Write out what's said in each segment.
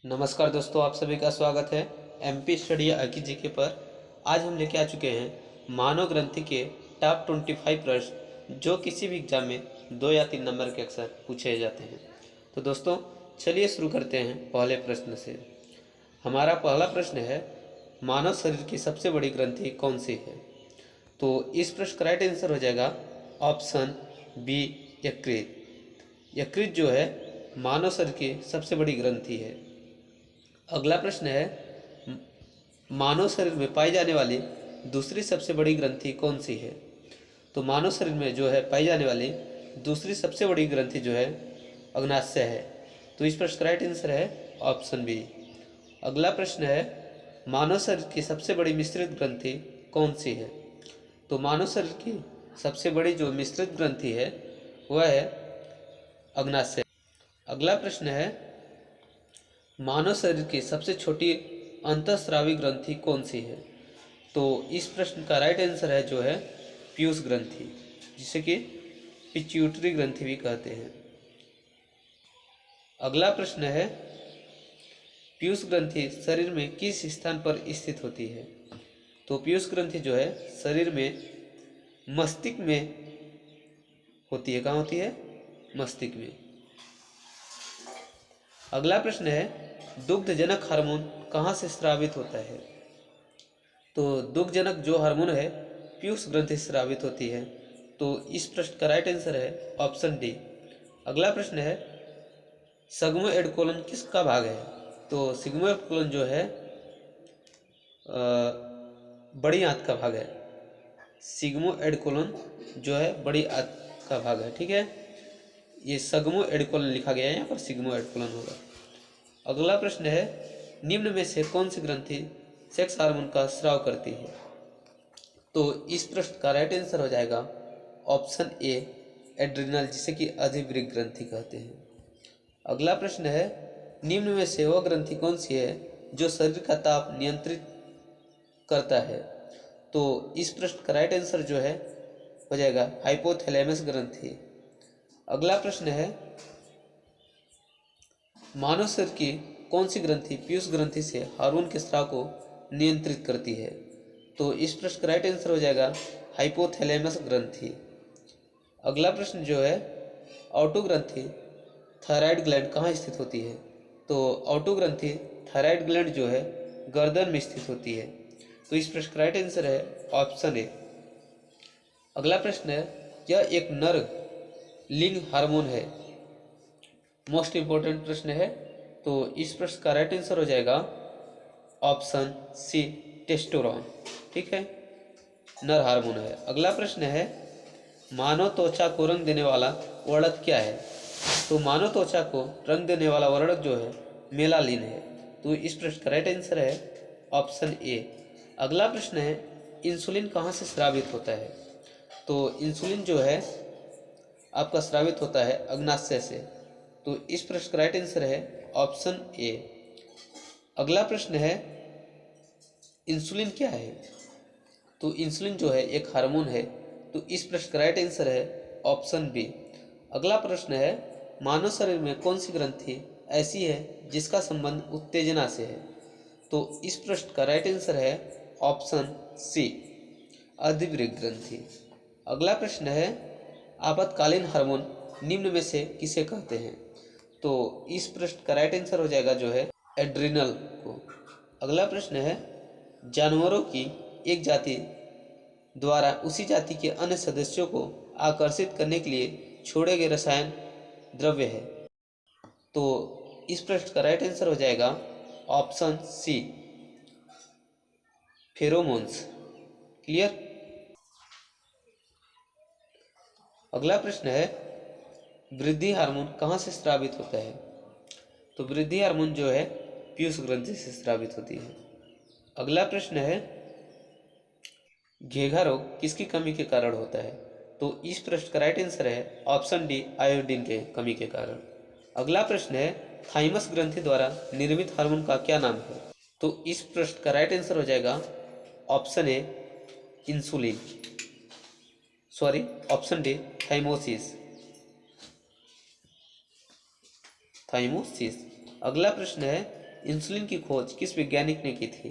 नमस्कार दोस्तों, आप सभी का स्वागत है एमपी स्टडी आकी जीके पर। आज हम लेके आ चुके हैं मानव ग्रंथि के टॉप 25 प्रश्न जो किसी भी एग्जाम में 2 या 3 नंबर के अक्सर पूछे जाते हैं। तो दोस्तों चलिए शुरू करते हैं पहले प्रश्न से। हमारा पहला प्रश्न है, मानव शरीर की सबसे बड़ी ग्रंथि कौन सी है? तो इस प्रश्न का राइट आंसर हो जाएगा ऑप्शन बी, यकृत। यकृत जो है मानव शरीर की सबसे बड़ी ग्रंथि है। अगला प्रश्न है, मानव शरीर में पाई जाने वाली दूसरी सबसे बड़ी ग्रंथि कौन सी है? तो मानव शरीर में जो है पाई जाने वाली दूसरी सबसे बड़ी ग्रंथि जो है अग्नाशय है। तो इस प्रश्न का राइट आंसर है ऑप्शन बी। अगला प्रश्न है, मानव शरीर की सबसे बड़ी मिश्रित ग्रंथि कौन सी है? तो मानव शरीर की सबसे बड़ी जो मिश्रित ग्रंथि है वह है अग्नाशय। अगला प्रश्न है, मानव शरीर की सबसे छोटी अंतःस्रावी ग्रंथि कौन सी है? तो इस प्रश्न का राइट आंसर है जो है पीयूष ग्रंथि, जिसे कि पिट्यूटरी ग्रंथि भी कहते हैं। अगला प्रश्न है, पीयूष ग्रंथि शरीर में किस स्थान पर स्थित होती है? तो पीयूष ग्रंथि जो है शरीर में मस्तिष्क में होती है। कहाँ होती है? मस्तिष्क में। अगला प्रश्न है, दुग्धजनक हार्मोन कहाँ से स्रावित होता है? तो दुग्धजनक जो हार्मोन है पीयूष ग्रंथि से स्रावित होती है। तो इस प्रश्न का राइट आंसर है ऑप्शन डी। अगला प्रश्न है, सिग्मोइड कोलन किसका भाग है? तो सिग्मोइड कोलन जो है बड़ी आंत का भाग है। सिग्मोइड कोलन जो है बड़ी आंत का भाग है। ठीक है, ये सिग्मोइड कोलन लिखा गया है, यहाँ पर सिग्मोइड कोलन होगा। अगला प्रश्न है, निम्न में से कौन सी ग्रंथि सेक्स हार्मोन का स्राव करती है? तो इस प्रश्न का राइट आंसर हो जाएगा ऑप्शन ए, एड्रिनल, जिसे कि अधिवृक्क ग्रंथि कहते हैं। अगला प्रश्न है, निम्न में से वह ग्रंथि कौन सी है जो शरीर का ताप नियंत्रित करता है? तो इस प्रश्न का राइट आंसर जो है हो जाएगा हाइपोथैलेमस ग्रंथि। अगला प्रश्न है, मानव शरीर की कौन सी ग्रंथि पीयूष ग्रंथि से हार्मोन के स्राव को नियंत्रित करती है? तो इस प्रश्न का राइट आंसर हो जाएगा हाइपोथैलेमस ग्रंथि। अगला प्रश्न जो है, ऑटो ग्रंथि थायराइड ग्लैंड कहाँ स्थित होती है? तो ऑटो ग्रंथि थायराइड ग्लैंड जो है गर्दन में स्थित होती है। तो इस प्रश्न का राइट आंसर है ऑप्शन ए। अगला प्रश्न है, यह एक नर लिंग हार्मोन है। मोस्ट इंपॉर्टेंट प्रश्न है। तो इस प्रश्न का राइट आंसर हो जाएगा ऑप्शन सी, टेस्टोस्टेरोन। ठीक है, नर हार्मोन है। अगला प्रश्न है, मानव त्वचा को रंग देने वाला वर्णक क्या है? तो मानव त्वचा को रंग देने वाला वर्णक जो है मेलानिन है। तो इस प्रश्न का राइट आंसर है ऑप्शन ए। अगला प्रश्न है, इंसुलिन कहाँ से स्रावित होता है? तो इंसुलिन जो है आपका स्रावित होता है अग्नाशय से। तो इस प्रश्न का राइट आंसर है ऑप्शन ए। अगला प्रश्न है, इंसुलिन क्या है? तो इंसुलिन जो है एक हार्मोन है। तो इस प्रश्न का राइट आंसर है ऑप्शन बी। अगला प्रश्न है, मानव शरीर में कौन सी ग्रंथि ऐसी है जिसका संबंध उत्तेजना से है? तो इस प्रश्न का राइट आंसर है ऑप्शन सी, अधिवृक्क ग्रंथि। अगला प्रश्न है, आपातकालीन हार्मोन निम्न में से किसे कहते हैं? तो इस प्रश्न का राइट आंसर हो जाएगा जो है एड्रिनल को। अगला प्रश्न है, जानवरों की एक जाति द्वारा उसी जाति के अन्य सदस्यों को आकर्षित करने के लिए छोड़े गए रसायन द्रव्य है। तो इस प्रश्न का राइट आंसर हो जाएगा ऑप्शन सी, फेरोमोन्स। क्लियर। अगला प्रश्न है, वृद्धि हार्मोन कहाँ से स्रावित होता है? तो वृद्धि हार्मोन जो है पीयूष ग्रंथि से स्रावित होती है। अगला प्रश्न है, घेघा रोग किसकी कमी के कारण होता है? तो इस प्रश्न का राइट आंसर है ऑप्शन डी, आयोडीन के कमी के कारण। अगला प्रश्न है, थाइमस ग्रंथि द्वारा निर्मित हार्मोन का क्या नाम है? तो इस प्रश्न का राइट आंसर हो जाएगा option A, insulin. Sorry, option D, thymosin. Thymosin. अगला प्रश्न है, इंसुलिन की खोज किस वैज्ञानिक ने की थी?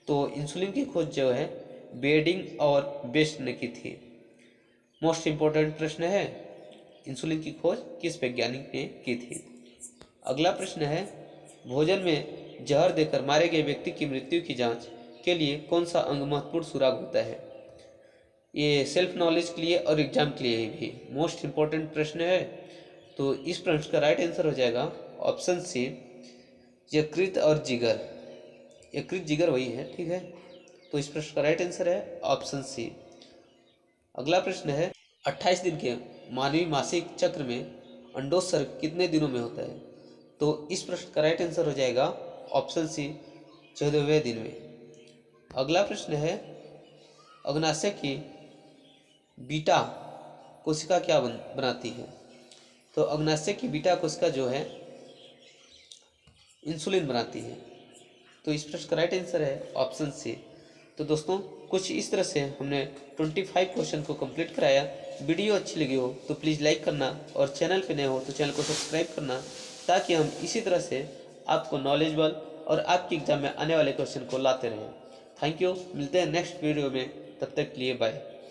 तो इंसुलिन की खोज जो है बेडिंग और बेस्ट ने की थी। मोस्ट इम्पोर्टेंट प्रश्न है, इंसुलिन की खोज किस वैज्ञानिक ने की थी? अगला प्रश्न है, भोजन में जहर देकर मारे गए व्यक्ति की मृत्यु की जांच के लिए कौन सा अंग महत्वपूर्ण सुराग होता है? ये सेल्फ नॉलेज के लिए और एग्जाम के लिए भी मोस्ट इम्पोर्टेंट प्रश्न है। तो इस प्रश्न का राइट आंसर हो जाएगा ऑप्शन सी, यकृत और जिगर। यकृत जिगर वही है, ठीक है। तो इस प्रश्न का राइट आंसर है ऑप्शन सी। अगला प्रश्न है, 28 दिन के मानवीय मासिक चक्र में अंडोत्सर्ग कितने दिनों में होता है? तो इस प्रश्न का राइट आंसर हो जाएगा ऑप्शन सी, 14वें दिन में। अगला प्रश्न है, अग्नाशय की बीटा कोशिका क्या बनाती है? तो अग्नाशय की बीटा कोशिका जो है इंसुलिन बनाती है। तो इस प्रश्न का राइट आंसर है ऑप्शन सी। तो दोस्तों कुछ इस तरह से हमने 25 क्वेश्चन को कंप्लीट कराया। वीडियो अच्छी लगी हो तो प्लीज़ लाइक करना और चैनल पे नए हो तो चैनल को सब्सक्राइब करना, ताकि हम इसी तरह से आपको नॉलेजेबल और आपकी एग्जाम में आने वाले क्वेश्चन को लाते रहें। थैंक यू, मिलते हैं नेक्स्ट वीडियो में, तब तक के लिए बाय।